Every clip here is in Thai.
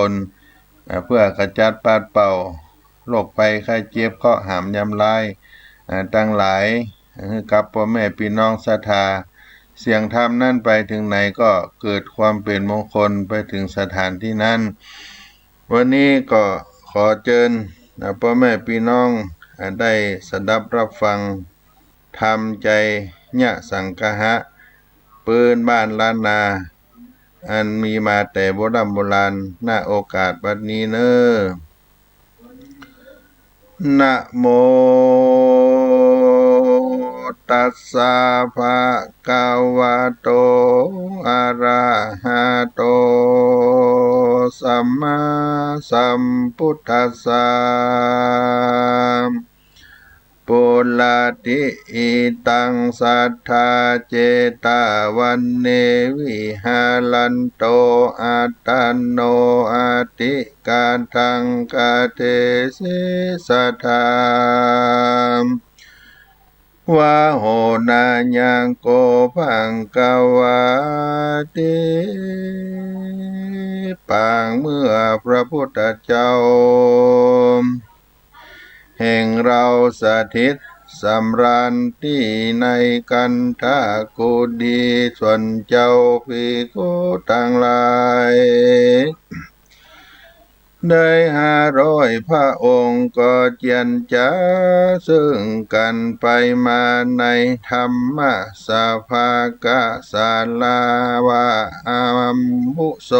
ลเพื่อขจัดปัดเป่าโรคภัยไข้เจ็บเคราะห์หามยำลายตั้งหลายกับพ่อแม่พี่น้องศรัทธาเสียงธรรมนั่นไปถึงไหนก็เกิดความเป็นมงคลไปถึงสถานที่นั้นวันนี้ก็ขอเชิญพ่อแม่พี่น้องได้สดับรับฟังทำใจญะสังคหะปืนบ้านล้านนาอันมีมาแต่โบราณณโอกาสบัดนี้เนอนะโมตัสสะภะคะวะโตอะระหะโตสัมมาสัมพุทธัสสะปุลาติอิตังสัทธาเจตาวันเนวิหาลันโตอัตตโนอาติกาทังกาเทสิสัทธามวะโหนายังโกภังกวาติปังเมื่อพระพุทธเจ้าแห่งเราสถิตสำราญที่ในกันทากุดีส่วนเจ้าภิกขุทั้งหลายได้500 พระองค์ก็เจียนจ้าซึ่งกันไปมาในธรรมสภากะศาลาวะอัมพุโส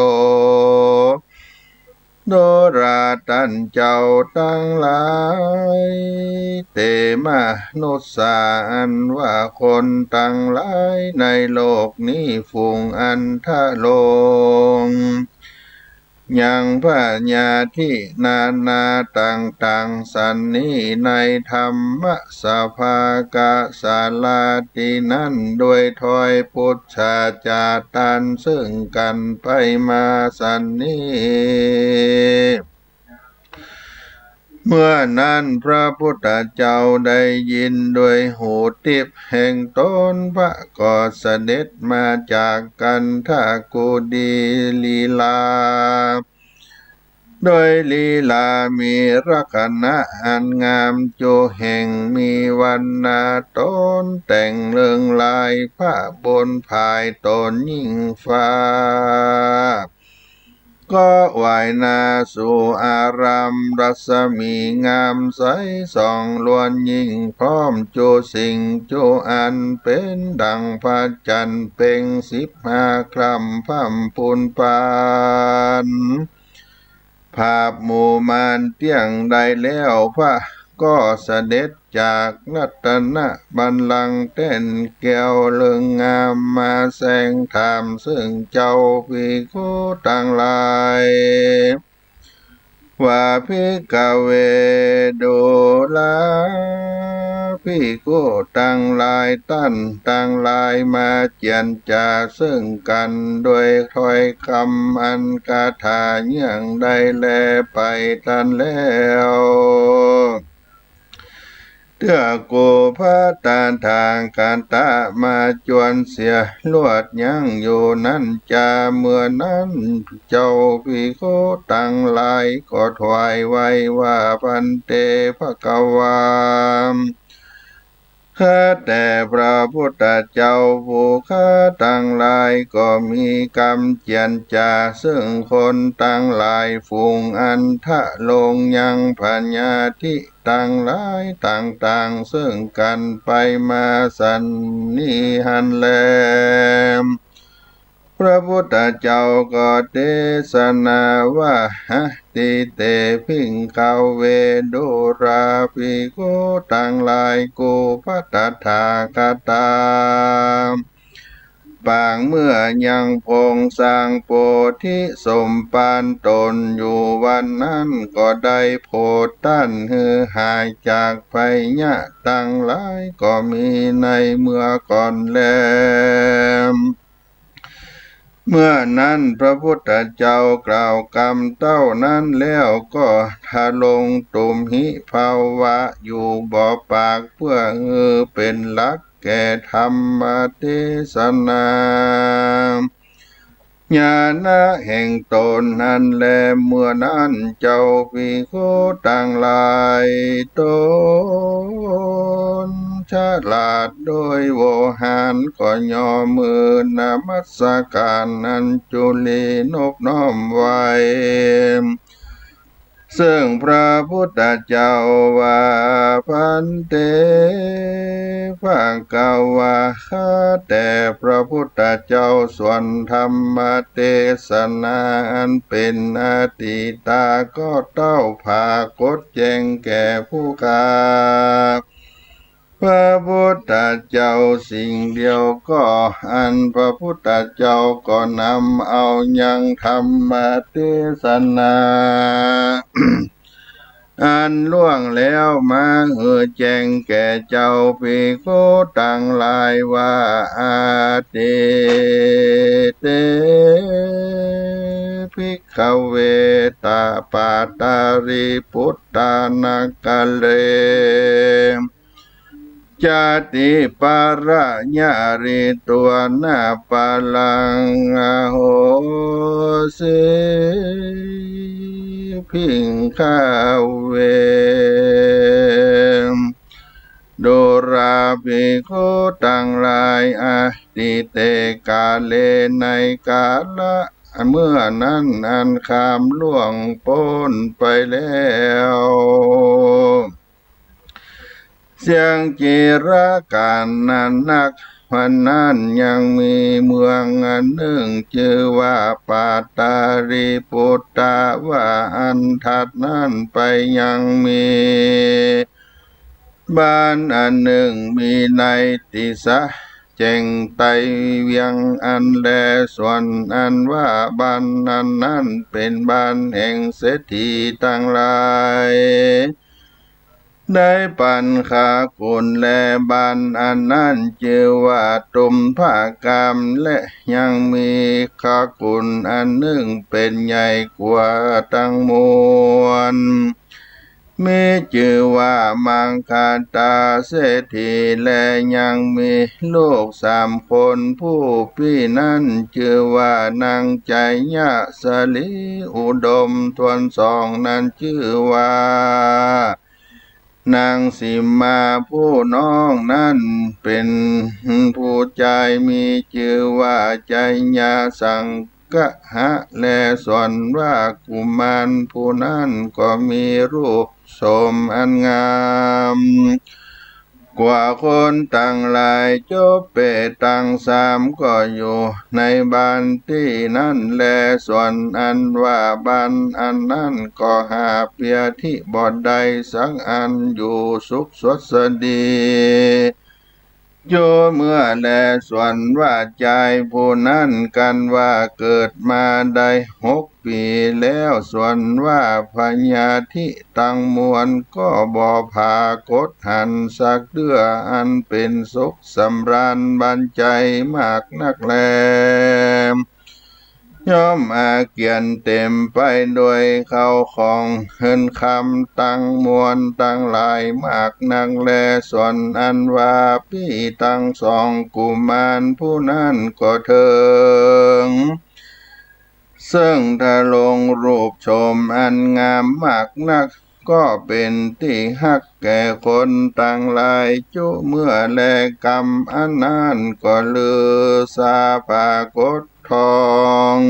โดราตันเจ้าตั้งหลายเตมนุษสาอันว่าคนตั้งหลายในโลกนี้ฝูงอันทะโลงยังพระญาที่นานาต่างๆสันนี้ในธรรมสภากะศาลาตินั้นโดยถอยพุทธาจาตันซึ่งกันไปมาสันนี้เมื่อนั้นพระพุทธเจ้าได้ยินโดยหูทิพย์แห่งตนพระก็เสด็จมาจากกันทากุดีลีลาโดยลีลามีลักษณะอันงามโจแห่งมีวันนาตนแต่งเรืองลายผ้าบนภายตนยิ่งฟ้าก็วายนาสู่อารามรัศมีงามใสส่องล้วนยิ่งพร้อมโจสิ่งโจอันเป็นดังพระจันทร์เป่ง15 คร่ำพำพูนปานภาพหมู่มานเที่ยงใดแล้วพระก็เสด็จจากรัตนบัลลังก์เต้นแก้วเลืองงามมาแสงธรรมซึ่งเจ้าภิกขุทั้งหลายว่าภิกขเวโดลาภิกขุทั้งหลายตั้นทั้งหลายมาเจียนจาซึ่งกันโดยถ้อยคำอันคาถาอย่างใดแลไปทันแล้วเตื้อโกพระตาทางการตะมาจวนเสียลวดยังอยู่นั้นจาเมื่อนั้นเจ้าภิกขุทั้งหลายก็ถวายไว้ว่าพันเตภควาข้าแต่พระพุทธเจ้าผู้ข้าทั้งหลายก็มีกรรมเจียนจาซึ่งคนทั้งหลายฝูงอันทะลงยังพัญญาทิทั้งหลายต่างๆซึ่งกันไปมาสันนิหันแลพระพุทธเจ้าก็เทศนาว่าติเตพิงขาวเวดุราภิกขุทั้งหลายกูพัตถาคตาปางเมื่อยังพงสร้างโพธิสมปานตนอยู่วันนั้นก็ได้โพธิ์ตั้นหือหายจากภัยยะตั้งหลายก็มีในเมื่อก่อนแล้วเมื่อนั้นพระพุทธเจ้ากล่าวกรรมเต้านั้นแล้วก็ทะลงตุมหิภาวะอยู่บ่อปากเพื่อเป็นหลักแก่ธรรมเทศนา ญาณแห่งตนนั้นแลเมื่อนั้นเจ้าภิกขุต่างหลายตนฉลาดโดยโวหารก็ย่อมือนมัสการนันจุลีนบน้อมไว้ ซึ่งพระพุทธเจ้าว่าพันเตภาคาวาข้าแต่พระพุทธเจ้าส่วนธรรมเทศนาอันเป็นอาติตาก็เต้าภากฏแจงแก่ผู้กาพระพุทธเจ้าสิ่งเดียวก็อันพระพุทธเจ้าก็นำเอายังธรรมเทศนา อันล่วงแล้วมาแจ้งแก่เจ้าภิกขุต่างหลายว่าอาติเตภิกขเวตาปาตาริพุทธานาคะเลจาติปาระญาริตัวนาปาลังอโหสิพิงข้าเวโดราภิกขุต่างหลายอาทิเตกาเลในกาละเมื่อนั้นอันคามล่วงพ้นไปแล้วเสียงจิระการนั้นนักวันนั้นยังมีเมืองอันหนึ่งชื่อว่าปาตาริปุตตะว่าอันถัดนั้นไปยังมีบ้านอันหนึ่งมีในติสะแจ้งไตเวียงอันแลส่วนอันว่าบ้านนั้นเป็นบ้านแห่งเศรษฐีทั้งหลายได้ปันคาคุณและบ้านอันนั้นชื่อว่าตุมภากามและยังมีคาคุณอันหนึ่งเป็นใหญ่กว่าทั้งมวลมีชื่อว่ามังคาตาเศรษฐีและยังมีลูก3 คนผู้พี่นั้นชื่อว่านางใจยะสลีอุดมทวน2นั้นชื่อว่านางสิมาผู้น้องนั้นเป็นผู้ใจมีชื่อว่าใจยาสังกะหะและส่วนว่ากุมารผู้นั้นก็มีรูปโสมอันงามกว่าคนตั้งหลายจบเปตั้ง3ก็อยู่ในบ้านที่นั่นแลส่วนอันว่าบ้านอันนั้นก็หาเปียที่บ่ใดสักอันอยู่สุขสดสดีโยเมื่อแลส่วนว่าใจผู้นั้นกันว่าเกิดมาได้6 ปีแล้วส่วนว่าพญาธิตั้งมวลก็บ่พากฏหันสักเดืออันเป็นสุขสำราญบันใจมากนักแลย่อมอาเกียนเต็มไปด้วยเข้าของเฮินคำตั้งมวลตั้งหลายมากนักแลส่วนอันว่าพี่ตั้ง2 กุมารผู้นั้นก็เถิงซึ่งถ้าลงรูปชมอันงามมากนักก็เป็นที่ฮักแก่คนต่างหลายจุเมื่อแลกรรมอันนั้นก็ลือสาปากฏทอง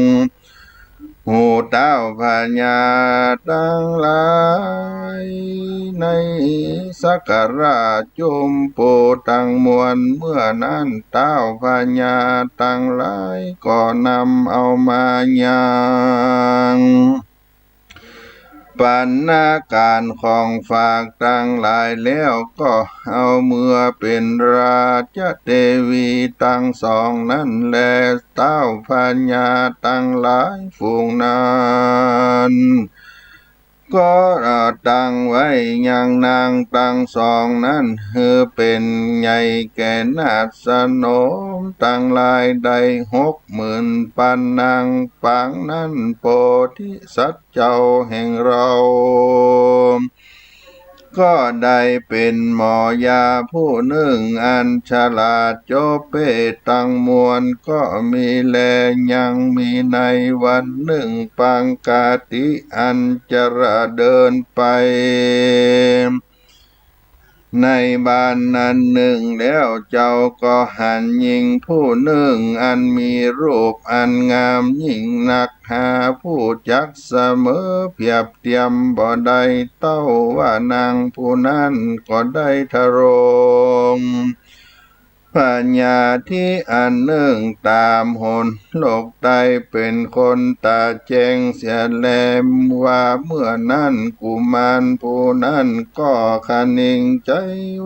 หูเต้าพญาตั้งหลายในสักการะจุมปูตั้งมวลเมื่อนั้นเต้าพญาตั้งหลายก็นำเอามายังปัณณาการของฝากตั้งหลายแล้วก็เอาเมื่อเป็นราชเทวีตั้ง2นั้นแลเต้าพญาตั้งหลายฝูงนั้นก็ตั้งไว้ยังนางตั้ง2นั้นเป็นใหญ่แก่นาคสนมตั้งหลายได้60,000ปันนางปางนั้นโพธิสัตว์เจ้าแห่งเรา ก็ได้เป็นหมอยาผู้หนึ่งอันฉลาดโจบเปตังมวลก็มีแลยังมีในวันหนึ่งปังกาติอันจะระเดินไปในบ้านนั้นหนึ่งแล้วเจ้าก็หันหญิงผู้หนึ่งอันมีรูปอันงามยิ่งนักหาผู้จักเสมอเพียบเทียมบ่ได้เต้าว่านางผู้นั้นก็ได้ทะรง ปัญญาที่อันหนึ่งตามหนโลกใดเป็นคนตาแจ้งเสียแลมว่าเมื่อนั้นกุมารผู้นั้นก็คนิ่งใจ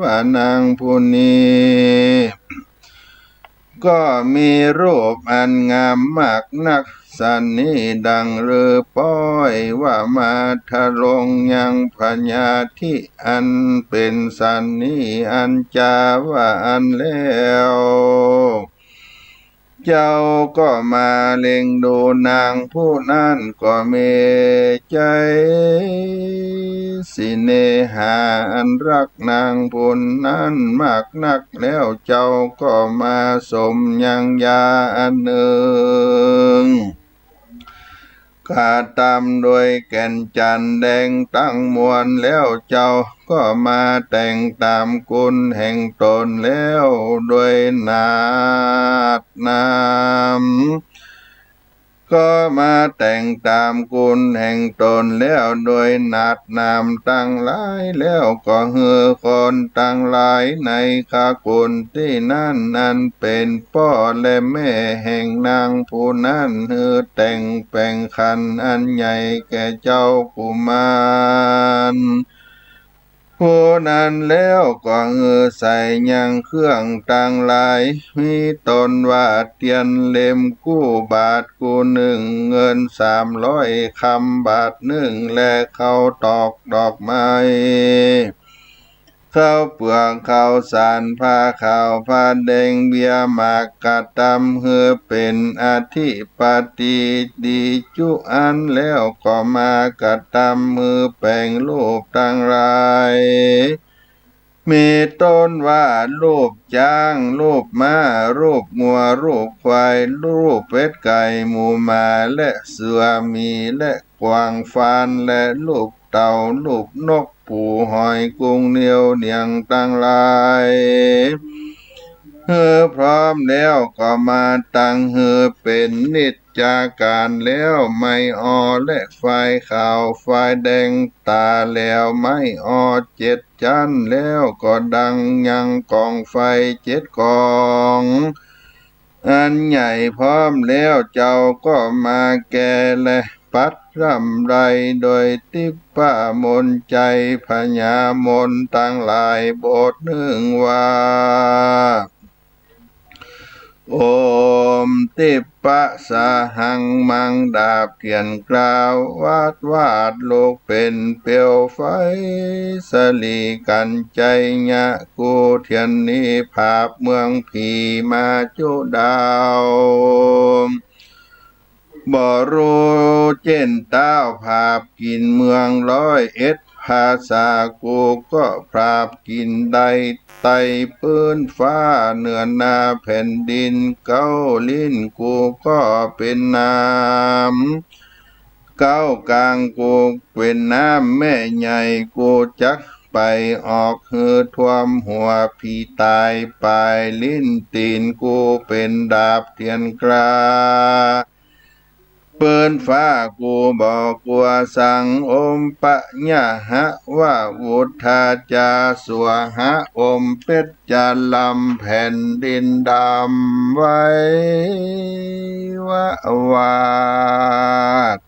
ว่านางผู้นี้ก็มีรูปอันงามมากนักสันนี้ดังเรือป้อยว่ามาทะลงยังพญาที่อันเป็นสันนี้อันจาว่าอันแล้วเจ้าก็มาเล็งดูนางผู้นั้นก็เมใจสิเนหาอันรักนางผู้นั้นมากนักแล้วเจ้าก็มาสมยังยาอันหนึ่งกาตามโดยแก่นจันแดงตั้งมวลแล้วเจ้าก็มาแต่งตามกุลแห่งตนแล้วโดยนาดนามก็มาแต่งตามกุลแห่งตนแล้วโดยนาดนามตั้งหลายแล้วก็เฮือคนตั้งหลายในขากุลที่นั่นนั้นเป็นพ่อและแม่แห่งนางผู้นั้นเฮือแต่งแปลงคันอันใหญ่แก่เจ้ากุมารผู้นั้นแล้วก็ใส่ยังเครื่องต่างหลายมีตนว่าเตียนเล่มกู้บาทกู้หนึ่งเงิน300คำบาทหนึ่งและเขาตอกดอกไม้ข้าวเปลือกข้าวสารผ้าขาวผ้าแดงเบียร์หมากกะตำเฮือเป็นอาทิปฏิดีจุอันแล้วก็มากะตำมือแปลงรูปต่างหลายมีต้นว่ารูปจ้างรูปม้ารูปงัวรูปควายรูปเป็ดไก่หมูหมาและเสือมีและกวางฟานและรูปเต่ารูปนกปูหอยกุ้งเหนียวเนียงตั้งหลายเฮือพร้อมแล้วก็มาตั้งเฮือเป็นนิจจาการแล้วไม่ออและไฟขาวไฟแดงตาแล้วไม่ออ7 จันแล้วก็ดังยังกองไฟ7 กองอันใหญ่พร้อมแล้วเจ้าก็มาแก่และปัดร่ำไรโดยทิพปะมนใจพญามนตั้งหลายบทหนึ่งว่าโอมติปปะสาหังมังดาบเขียนกล่าววาดโลกเป็นเปลวไฟสลีกันใจญะกูเทียนนี้ภาพเมืองผีมาจุดาวบ่รู้เจนเต้าภาพกินเมือง101ภาษากูก็พราบกินได้ไต่ปื้นฟ้าเหนือนาแผ่นดินเก้าลิ้นกูก็เป็นน้ำเก้ากลางกูเป็นน้ำแม่ใหญ่กูจักไปออกหือท่วมหัวพี่ตายปลายลิ้นตีนกูเป็นดาบเทียนกลาเปืนฟ้ากูบอกกัวสังอมปะญะหะว่าวุธาจาสัวหะอมเป็ดจาลำแผ่นดินดำไว้วาด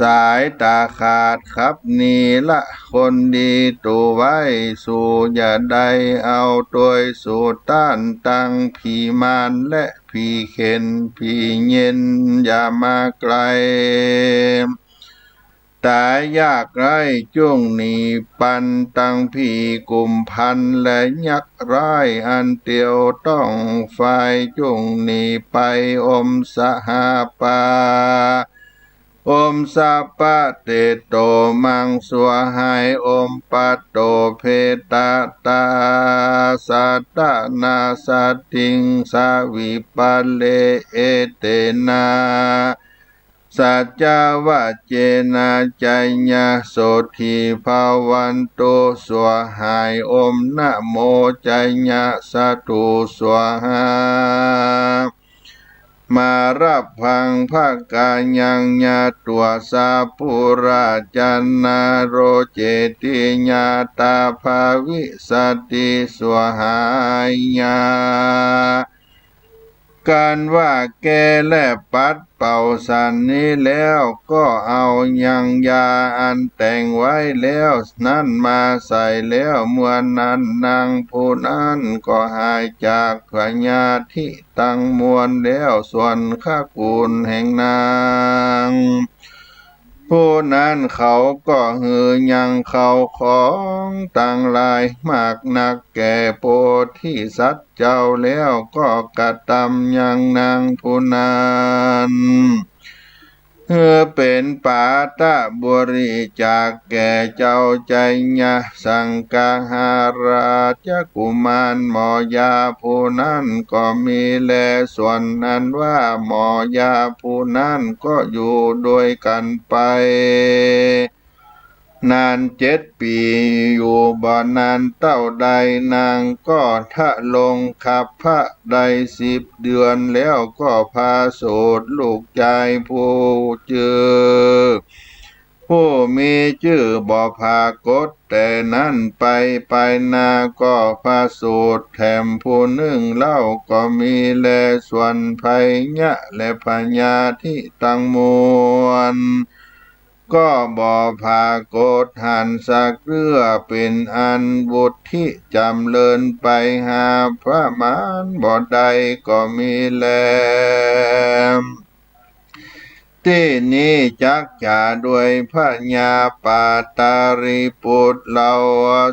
สายตาขาดครับนี่ละคนดีตัวไว้สู่อย่าได้เอาตัวสู่ต้านตั้งผีมารและผีเข็นผีเย็นอย่ามาไกลตายยากไรจุ้งหนีปันตั้งผีกุมพันและยักษ์ร้ายอันเตียวต้องไฟจุ้งหนีไปอมสหปา อมสัพปะเตโตมังสวหายอมปัตโตเพตาตาสัตตนาสัตติงสาวิปัลเลเอเตนะสัจจาวะเจนะจายญาโสทิภาวันโตสวหายอมนะโมจายญาสัตุสวหามารับพังภาคายังญาตัวสาปุราจันนาโรเจติญาตาภาวิสติสวหายาการว่าแกและปัดเป่าสันนี้แล้วก็เอายังยาอันแต่งไว้แล้วนั้นมาใส่แล้วเมื่อนั้นนางผู้นั้นก็หายจากพญาธิตั้งมวลแล้วส่วนข้ากูลแห่งนางผู้นั้นเขาก็หือยังเขาของต่างหลายมากนักแก่โพธิสัตว์เจ้าแล้วก็กระทำยังนางผู้นั้นเป็นปาตะบุริจากแก่เจ้าใจญะสังฆาหาราชกุมารหมอยาผู้นั้นก็มีแลส่วนนั้นว่าหมอยาผู้นั้นก็อยู่ด้วยกันไปนาน7 ปีอยู่บ่อนานเต้าใดนางก็ทะลงขับพระใด10 เดือนแล้วก็พาโสดลูกชายผู้จือผู้มีชื่อบ่พากฏแต่นั้นไปนาก็พาโสดแถมผู้หนึ่งเล่าก็มีแลส่วนภัยยะและพญาที่ตั้งมวลก็บ่พากฏหันสักเรือเป็นอันบุตรที่จำเริญไปหาพระมารบ่ใดก็มีแลที่นี้จักจะด้วยพระญาปาตาริปุตรเล่า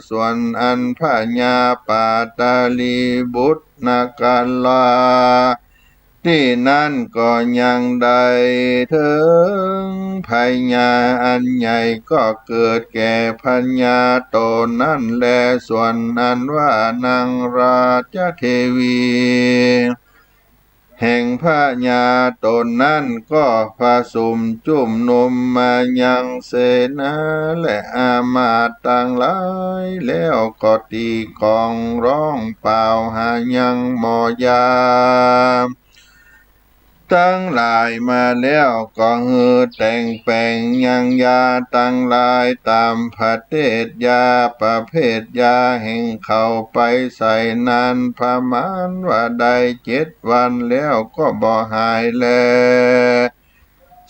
ส่วนอันพระญาปาตาลีบุตรนาการลาที่นั่นก็ยังได้ถึงพญาอันใหญ่ก็เกิดแก่พญาตนนั่นแลส่วนอันว่านางราชเทวีแห่งพญาตนนั้นก็ผสมจุ่มนุมมายังเสนาและอามาตย์ต่างหลายแล้วก็ตีกลองร้องเป่าหายังหมอยาตั้งหลายมาแล้วก็ฮือแต่งแปลงยังยาตั้งหลายตามประเทศยาประเภทยาแห่งเขาไปใส่นานประมาณว่าได้7 วันแล้วก็บ่หายแล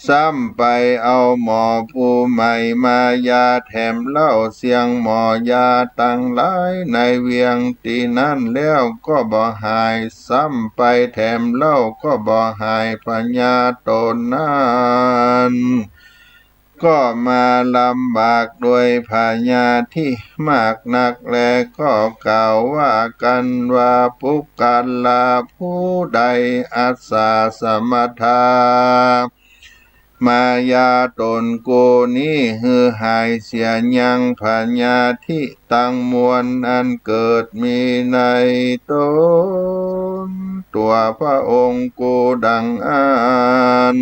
ซ้ำไปเอาหมอผู้ใหม่มายาแถมเล่าเสียงหมอยาตั้งหลายในเวียงตีนั้นแล้วก็บ่หายซ้ำไปแถมเล่าก็บ่หายพญาตนนั้นก็มาลำบากโดยพญาที่มากนักแลก็กล่าวว่ากันว่าปุกกัลลาผู้ใดอัสสาสมทามายาตนโกนี้ฮือหายเสียยังพญาที่ตั้งมวลอันเกิดมีในตนตัวพระองค์กูดังอัน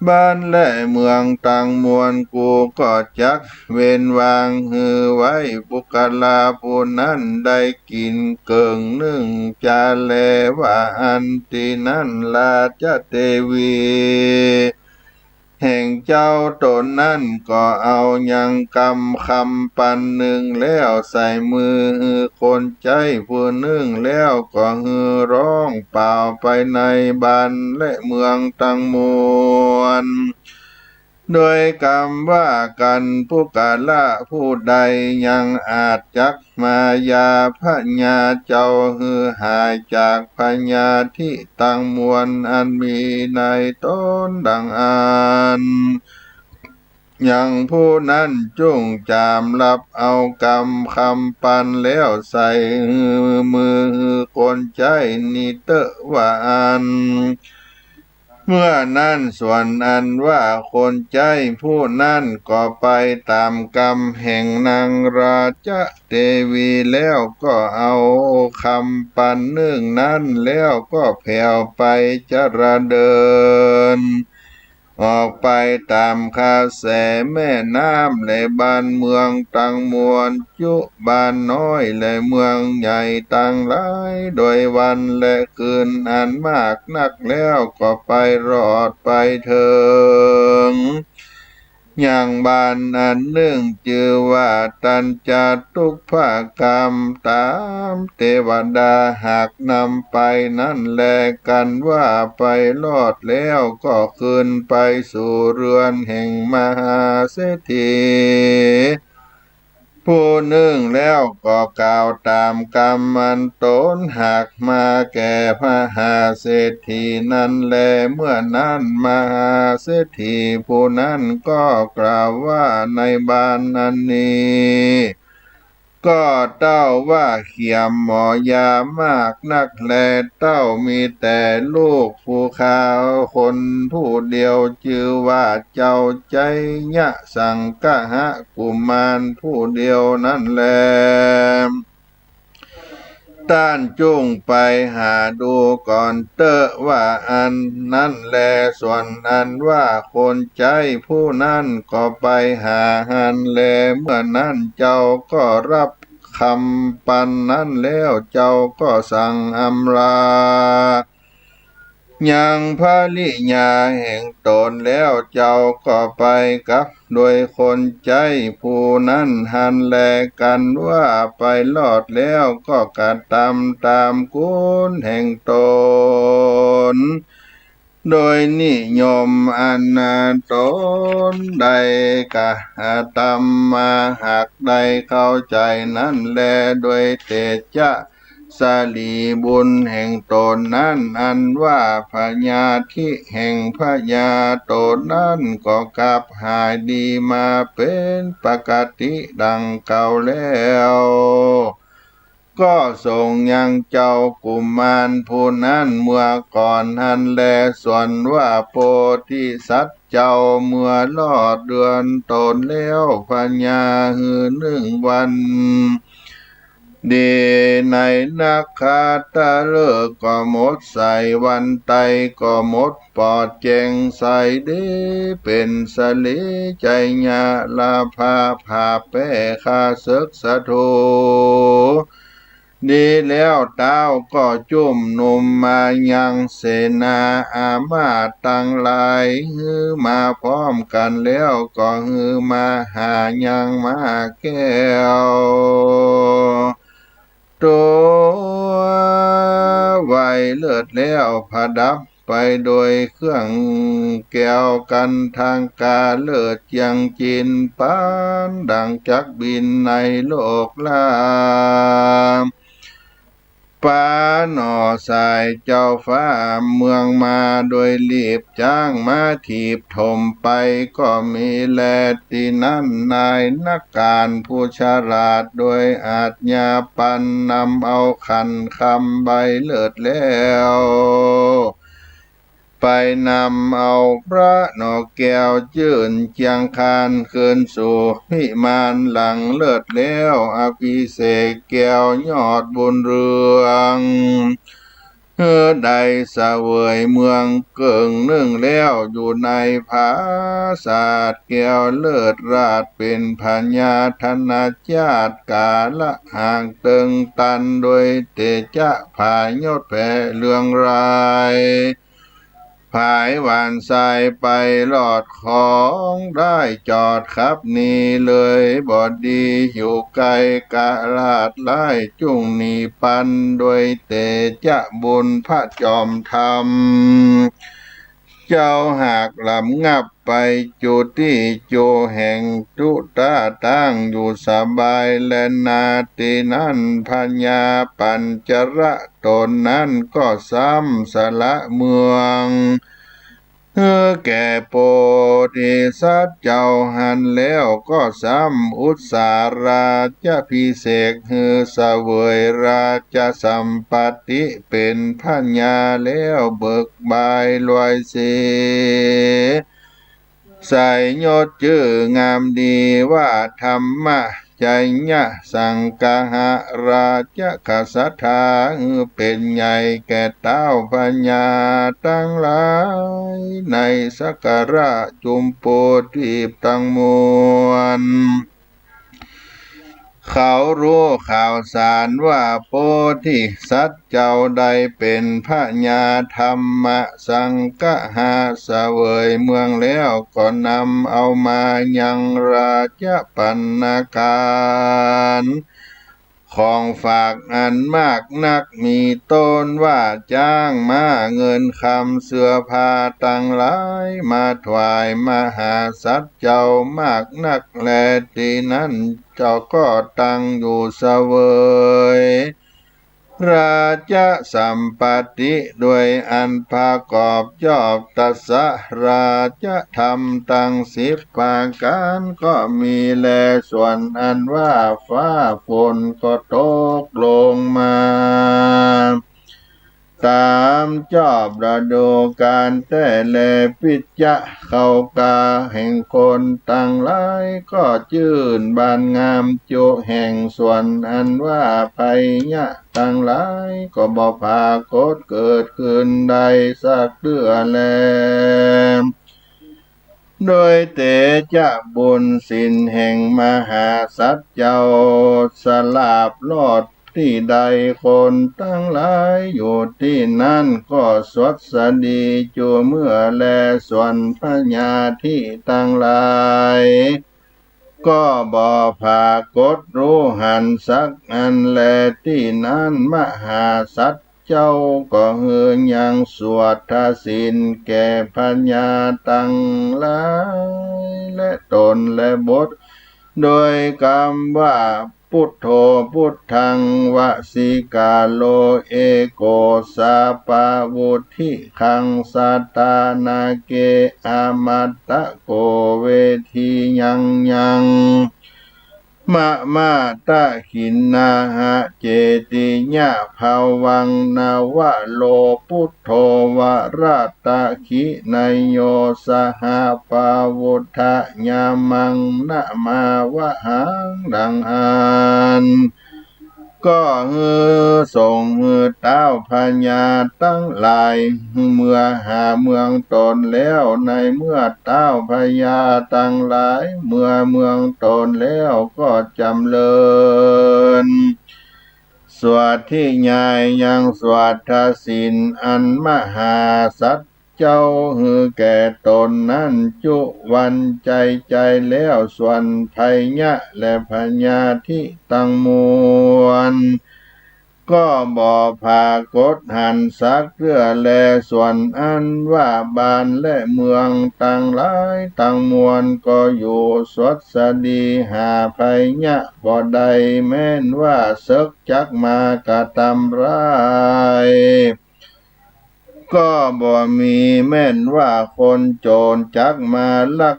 บ้านและเมืองต่างมวลกูก็จักเว้นวางฮือไว้บุคลาผู้นั้นได้กินเกิงนึ่งจาแลว่าอันตีนั้นลาจเทวีแห่งเจ้าตนนั้นก็เอายังกำคำปันหนึ่งแล้วใส่มือคนใจผู้หนึ่งแล้วก็ฮือร้องเป่าไปในบ้านและเมืองตั้งมวลโดยกรรมว่ากันผู้กาละผู้ใดยังอาจจักมายาพญาเจ้าฮือหายจากพญาที่ตั้งมวลอันมีในตนดังอันอย่างผู้นั้นจุงจามรับเอากรรมคำปันแล้วใส่มือคนใจนิเตว่าอัน เมื่อนั้นส่วนอันว่าคนใจผู้นั้นก็ไปตามกรรมแห่งนางราชเทวีแล้วก็เอาคำปันนึ่งนั้นแล้วก็แผ่วไปจระเดินออกไปตามคาแสแม่น้ำและบ้านเมืองต่างมวลจุบ้านน้อยและเมืองใหญ่ต่างหลายโดยวันและคืนอันมากนักแล้วก็ไปรอดไปเถิงอย่างบ้านอันหนึ่งชื่อว่าตัญจตุกภกรรมตามเทวดาหากนำไปนั่นแลกันว่าไปรอดแล้วก็คืนไปสู่เรือนแห่งมหาเศรษฐีผู้หนึ่งแล้วก็กล่าวตามกรรมมันตนหากมาแก่มหาเศรษฐีนั้นแลเมื่อนั้นมหาเศรษฐีผู้นั้นก็กล่าวว่าในบ้านนั้นนี้ก็เต้าว่าเขียมหมอยามากนักแลเต้ามีแต่ลูกผู้ขาวคนผู้เดียวชื่อว่าเจ้าใจยะสังกะหะกุมารผู้เดียวนั่นแลต้านจุงไปหาดูก่อนเตอะว่าอันนั้นแลส่วนอันว่าคนใจผู้นั้นก็ไปหาหันแลเมื่อนั้นเจ้าก็รับคำปันนั้นแล้วเจ้าก็สั่งอำลายังพระลิญาแห่งตนแล้วเจ้าก็ไปกับโดยคนใจผู้นั้นหันแลกันว่าไปรอดแล้วก็กระทำตามกุศลแห่งตนโดยนิยมอันตนใดกะทำมาหากใดเข้าใจนั้นแลโดยเตจาสาลีบุญแห่งตนนั้นอันว่าพญาธิแห่งพญาตนนั้นก็กลับหายดีมาเป็นปกติดังเก่าแล้วก็ส่งยังเจ้ากุมารผู้นั้นเมื่อก่อนหันแลส่วนว่าโพธิสัตว์เจ้าเมื่อลอดเดือนตนแล้วพญาหือ1 วันดีในนาคาตะเลิกก็หมดใส่วันไตก็หมดปอดแจงใส่ดีเป็นสลีใจญาลาภาผาแป้คาศึกสะโทดีแล้วเต้าก็จุ่มนุมมายังเสนาอามาตย์ตั้งหลายฮือมาพร้อมกันแล้วก็ฮือมาหายังมาแก้วตัวไวเลิศแล้วผดับไปโดยเครื่องแก้วกันทางกาเลิศยังจินปานดังจักบินในโลกลามปาหนอสายเจ้าฟ้าเมืองมาโดยรีบจ้างมาถีบถมไปก็มีแลที่นั่นนายนักการผู้ฉลาดโดยอาจญาปันนำเอาขันคำใบเลิศแล้วไปนำเอาพระนกแก้วจื่นเจียงคานคืนสู่พิมานหลังเลิศแล้วอภิเษกแก้วยอดบุญเรืองใดเสวยเมืองเกิ่งแล้วอยู่ในผาศาสตร์แก้วเลิศราชเป็นพญาธนาจาตกาละห่างเติงตันโดยเตจาผายศแผ่เรืองรายผายหวานสายไปหลอดของได้จอดครับนี้เลยบอดีอยู่ไกลกะลาดไล่จุงนีปันโดยเตจะบุญพระจอมธรรมเจ้าหากลำงับไปจุติโจแห่งตุตาตั้งอยู่สบายและนาตินั้นพญาปัญจระตนนั้นก็ซ้ำสละเมือง แก่โพธิสัตว์เจ้าหันแล้วก็ซ้ำอุตสาราจะพิเศษเสวยราชสัมปติเป็นพญาแล้วเบิกบายลอยเสใส่ยศชื่องามดีว่าธรรมะใจยะสังกาหะราชกษัตริย์เป็นใหญ่แก่เต้าปัญญาตั้งหลายในสักการะจุมโพธิตั้งมวลเขารู้ข่าวสารว่าโพธิสัตว์เจ้าใดเป็นพระญาธรรมสังฆาเสวยเมืองแล้วก็นำเอามายังราชปัณณการของฝากอันมากนักมีต้นว่าจ้างมาเงินคำเสื้อผ้าตั้งหลายมาถวายมหาสัตว์เจ้ามากนักแลที่นั้นเจ้าก็ตั้งอยู่เสวยราชสัมปติด้วยอันประกอบยอบตัสสะราชธรรมตั้ง10ประการก็มีแลส่วนอันว่าฟ้าฝนก็ตกลงมาตามจอบฤดูกาลแต่แลพิจจะเข้ากาแห่งคนตั้งหลายก็ชื่นบานงามโจแห่งส่วนอันว่าภัยยะตั้งหลายก็บ่ปรากฏเกิดขึ้นใดสักเดือแลโดยเตจะบุญสินแห่งมหาสัตว์เจ้าสลาบลอดที่ใดคนตั้งหลายอยู่ที่นั่นก็สวดสดีจูเมื่อแลส่วนพญาที่ตั้งหลายก็บ่ผากฏรู้หันสักอันแลที่นั้นมหาสัตว์เจ้าก็ยังสวดทศินแก่พญาตั้งหลายและตนและบทโดยคำว่าพุทโธพุทธังวสิกาโลเอโกสาปาวุธิขังสัตตานาเกอามัตตะโกเวทียังมะมาตะขินนาหะเจติญะภาวังนาวะโลพุทโธวราตะขินายโยสหปาวุทะญามังนะมาวะหังดังอันก็ส่งเต้าพญาตั้งหลายเมื่อหาเมืองตนแล้วในเมื่อเต้าพญาตั้งหลายเมื่อเมืองตนแล้วก็จำเริญสวดที่ใหญ่ยังสวดทศินอันมหาสัตว์เจ้าแก่ตนนั้นจุวันใจแล้วส่วนไทยะและพญาที่ตั้งมวลก็บ่ผากฏหันสักเรือแลส่วนอันว่าบ้านและเมืองตั้งหลายตั้งมวลก็อยู่สดสดีหาภัยยะบ่ได้แม้นว่าศึกจักมากะตำร้ายก็บ่มีแม่นว่าคนโจรจักมาลัก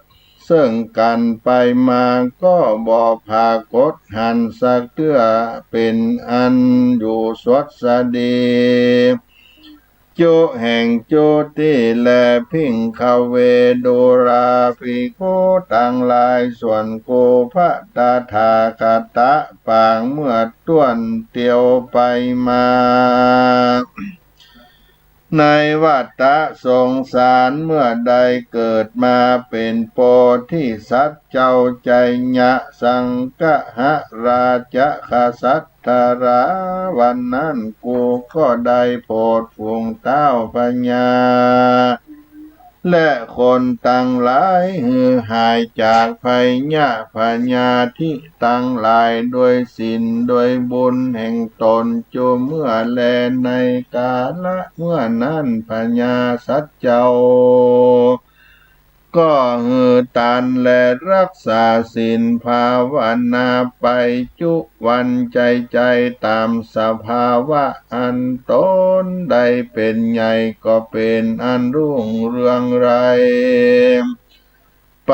ซึ่งกันไปมาก็บ่ผากฏหันสักเตื้อเป็นอันอยู่สดสดีโจแห่งโจติและพิงคาเวโดราภิกขุตั้งหลายส่วนโกภะตาถาคตะปางเมื่อต้วนเตียวไปมาในวัฏฏะสงสารเมื่อใดเกิดมาเป็นโพธิสัตว์เจ้าใจญะสังฆะราชคสัตตราวันนั้นกูก็ได้โปรดฝูงเต้าพญาและคนตั้งหลายหายจากภัยยะพญาที่ตั้งหลายโดยศีลโดยบุญแห่งตนจูเมื่อแลในกาละเมื่อนั้นพญาสัตว์เจ้า ก็หือตานและรักษาศีลภาวนาไปจุวันใจตามสภาวะอันตนได้เป็นใหญ่ก็เป็นอันรุ่งเรืองไรไป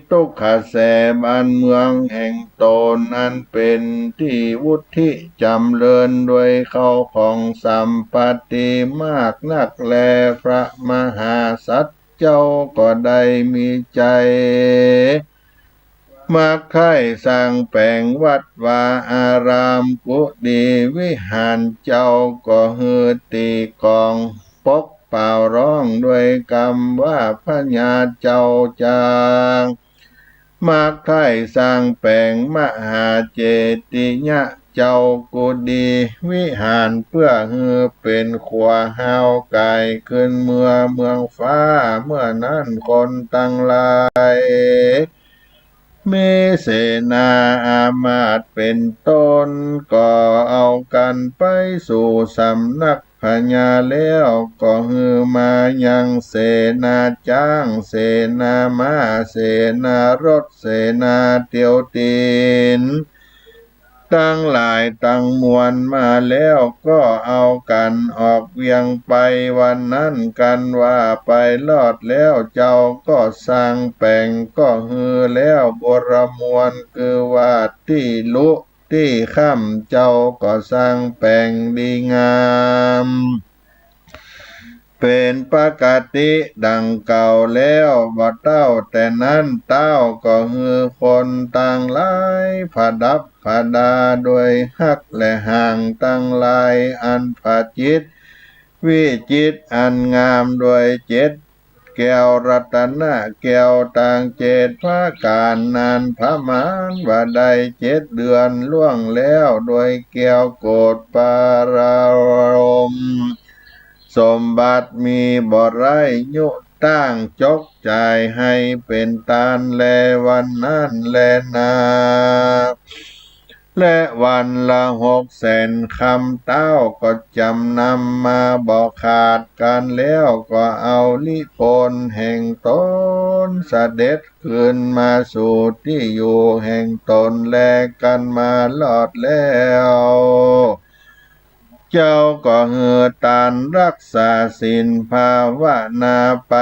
ตุกขะแสบ้านเมืองแห่งตนอันเป็นที่วุฒิจำเริญด้วยเขาของสัมปติมากนักแลพระมหาสัจเจ้าก็ได้มีใจมาค่ายสร้างแปลงวัดวาอารามกุฏิวิหารเจ้าก็ฮือตีกองปกเป่าร้องด้วยกรรมว่าพระญาเจ้าจางมาค่ายสร้างแปลงมหาเจติยะเจ้ากุฏิวิหารเพื่อฮือเป็นขวาหาวกายขึ้นเมืองฟ้าเมื่อนั้นคนตั้งหลายมีเสนาอามาตย์เป็นต้นก็เอากันไปสู่สำนักพญาแล้วก็ฮือมายังเสนาจ้างเสนาม้าเสนารถเสนาเตียวตีนตั้งหลายตั้งมวลมาแล้วก็เอากันออกเวียงไปวันนั้นกันว่าไปลอดแล้วเจ้าก็สร้างแปลงก็ฮือแล้วบรมวลคือว่าที่ลุที่ค่ำเจ้าก็สร้างแปลงดีงามเป็นปกติดังเก่าแล้วบ่เต้าแต่นั้นเต้าก็ฮือคนต่างหลายผดับผดาโดยฮักและห่างตั้งหลายอันผจิตวิจิตอันงามโดยเจ็ดแก้วรัตนะแก้วต่างเจตพระการนานพระมานว่าได้7 เดือนล่วงแล้วโดยแก้วโกฏปารารมสมบัติมีบ่ไรยุตั้งจกใจให้เป็นตานแลวันนั้นแลนาและวันละ600,000คำเต้าก็จำนำมาบอกขาดกันแล้วก็เอาลิพนแห่งตนเสด็จขึ้นมาสู่ที่อยู่แห่งตนแลกันมาลอดแล้วเจ้าก็หือตานรักษาศีลภาวนาไป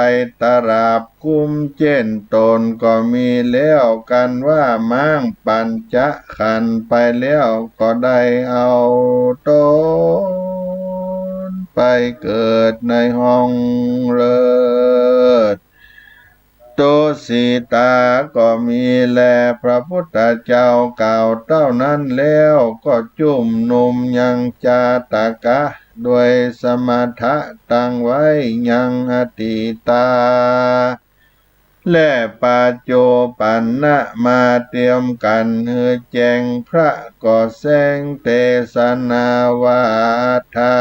ตราบกุมเจนตนก็มีแล้วกันว่ามั่งปัญจขันธ์ไปแล้วก็ได้เอาตนไปเกิดในห้องเลิศตุสีตาก็มีแลพระพุทธเจ้าเก่าเต้านั้นแล้วก็จุ่มนุมยังจาตกะด้วยสมถะตั้งไว้ยังอติตาและปัจโจปันนะมาเตรียมกันเฮือแจงพระก็แสงเตสนาวาทา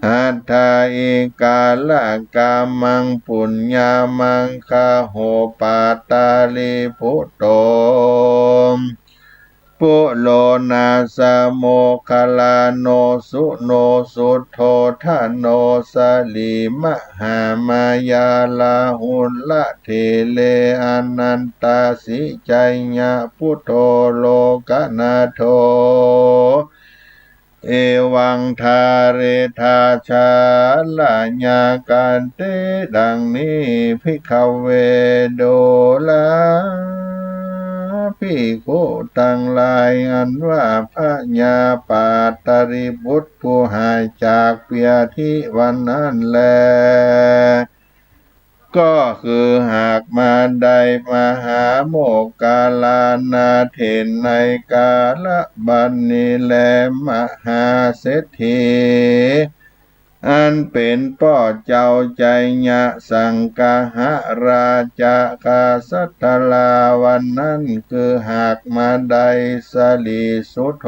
หัตถาอิกาลกามังปุญญามังคาโหปาตาลิพุตโตปุโลนาสโมคลาโนสุโนสุโธทโนสลีมหามายาลาหุลละเทเลอนันตาสิจัยญะพุทโธโลกนาโทเอวังทาเรธาชาลาญาการเตดังนี้ภิกขเวโดลาภิกขุตั้งหลายอันว่าพระญาปาตริบุตรผู้หายจากเปียทิวันนั้นแลก็คือหากมาได้มหาโมกขลานาเถนในกาลบัดนี้แลมหาเศรษฐีอันเป็นป่อเจ้าใจญะสังกาหราชกาสัทธลาวันนั้นคือหากมาได้สลีสุโธ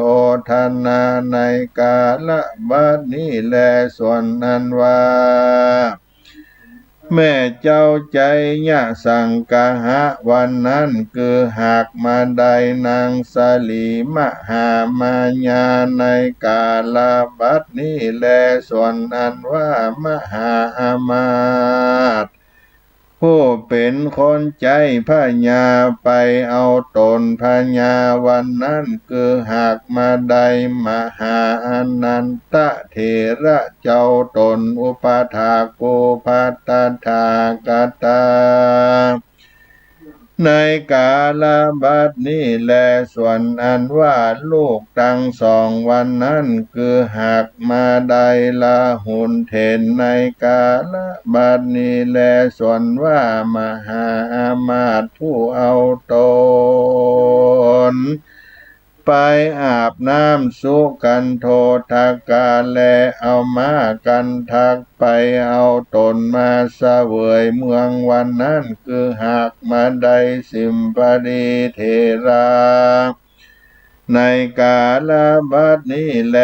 ธนาในกาลบัดนี้แลส่วนนั้นว่าแม่เจ้าใจยะสังกาหะวันนั้นคือหากมาได้นางสลีมหามายาในกาลบัดนี้แลส่วนอันว่ามหาอามาตย์ ผู้เป็นคนใจพญาไปเอาตนพญาวันนั้นคือหากมาใดมหาอนันตเถระเจ้าตนอุปถากุปัตตถากตาในกาลบัดนี้แลส่วนอันว่าลูกทั้งสองวันนั้นคือหากมาใดละหุนเทนในกาลบัดนี้แลส่วนว่ามหาอามาตย์ผู้เอาตนไปอาบน้ำสุกันโททากาแลเอามากันทักไปเอาตนมาเสวยเมืองวันนั้นคือหากมาได้สิมปดีเทราในกาลบัดนี้แล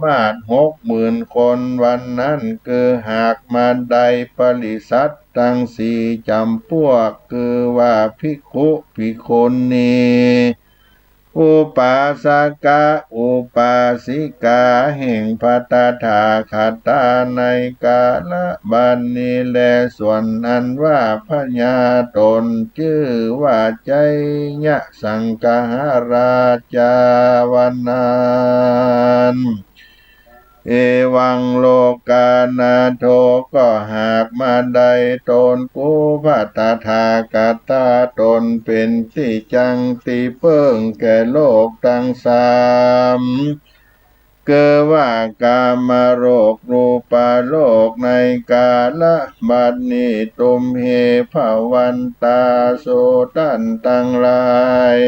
มาด60,000 คนวันนั้นคือหากมาได้ปริษัทตั้งสี่จำพวกคือว่าภิกขุภิกขุณีอุปาสกะอุปาสิกาแห่งภัตตาคตาในกาลบัดนี้แลส่วนอันว่าพญาตนชื่อว่าใจยะสังฆราชาวันนั้นเอวังโลกานาโทก็หากมาได้ตนกุภัตถากตาตนเป็นที่จังตีเปิ้งแก่โลกทั้งสามเกิดว่ากามโรครูปโลกในกาลบัดนี้ตุมเหภวันตาโสตันตั้งหลาย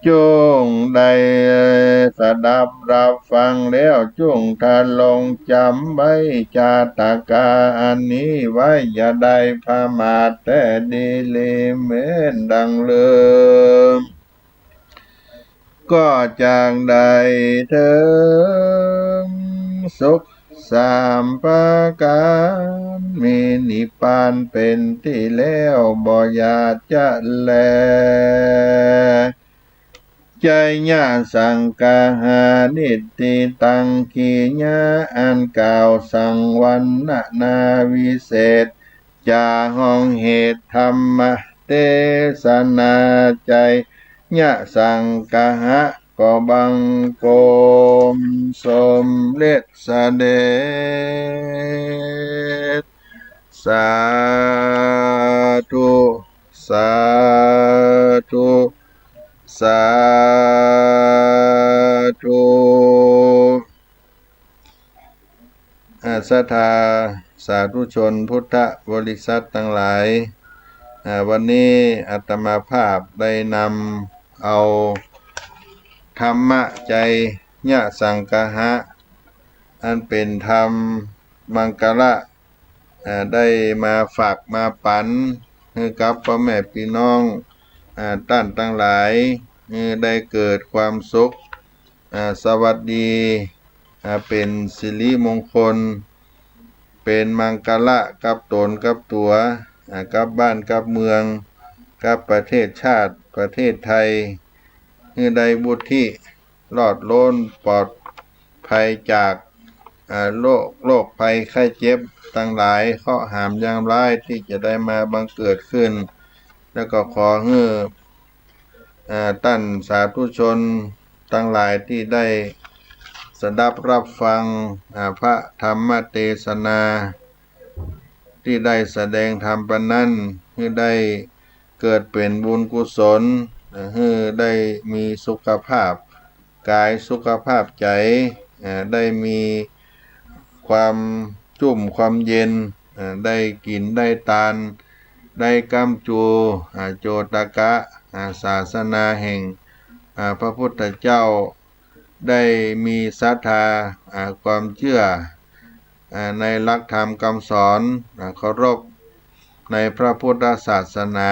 จงได้สดับรับฟังแล้วจงทะลงจำไว้จาตกาอันนี้ไว้อย่าได้พมาทแต่ดีเลเหมือนดังเลิมก็จางใดเถิงสุขสามประการมีนิพพานเป็นที่แล้วบ่อยากจะแลใจญาสังกาหานิติตังขีญาอันกล่าวสังวันนาวิเศษจาห้องเหตุธรรมเทศนาใจญาสังกาหะก็บังโกมสมเด็จเสด็จสาธุสาธุสาธุศรัทธาสาธุชนพุทธบริษัททั้งหลายวันนี้อาตมาภาพได้นำเอาธรรมะใจญะสังคหะอันเป็นธรรมมังกละได้มาฝากมาปันให้กับพ่อแม่พี่น้องท่านทั้งหลายได้เกิดความสุขสวัสดีเป็นสิริมงคลเป็นมังกละกับตนกับตัวกับบ้านกับเมืองกับประเทศชาติประเทศไทยได้บุตรที่รอดโล้นปลอดภัยจากโรคภัยไข้เจ็บทั้งหลายเคราะห์หามยามร้ายที่จะได้มาบังเกิดขึ้นแล้วก็ขอให้ท่านสาธุชนทั้งหลายที่ได้สดับรับฟังพระธรรมเทศนาที่ได้แสดงธรรมปนั้นให้ได้เกิดเป็นบุญกุศลให้ได้มีสุขภาพกายสุขภาพใจได้มีความจุ่มความเย็นได้กินได้ทานได้กำจูโจตกะศาสนาแห่งพระพุทธเจ้าได้มีศรัทธาความเชื่อในหลักธรรมคำสอนเคารพในพระพุทธศาสนา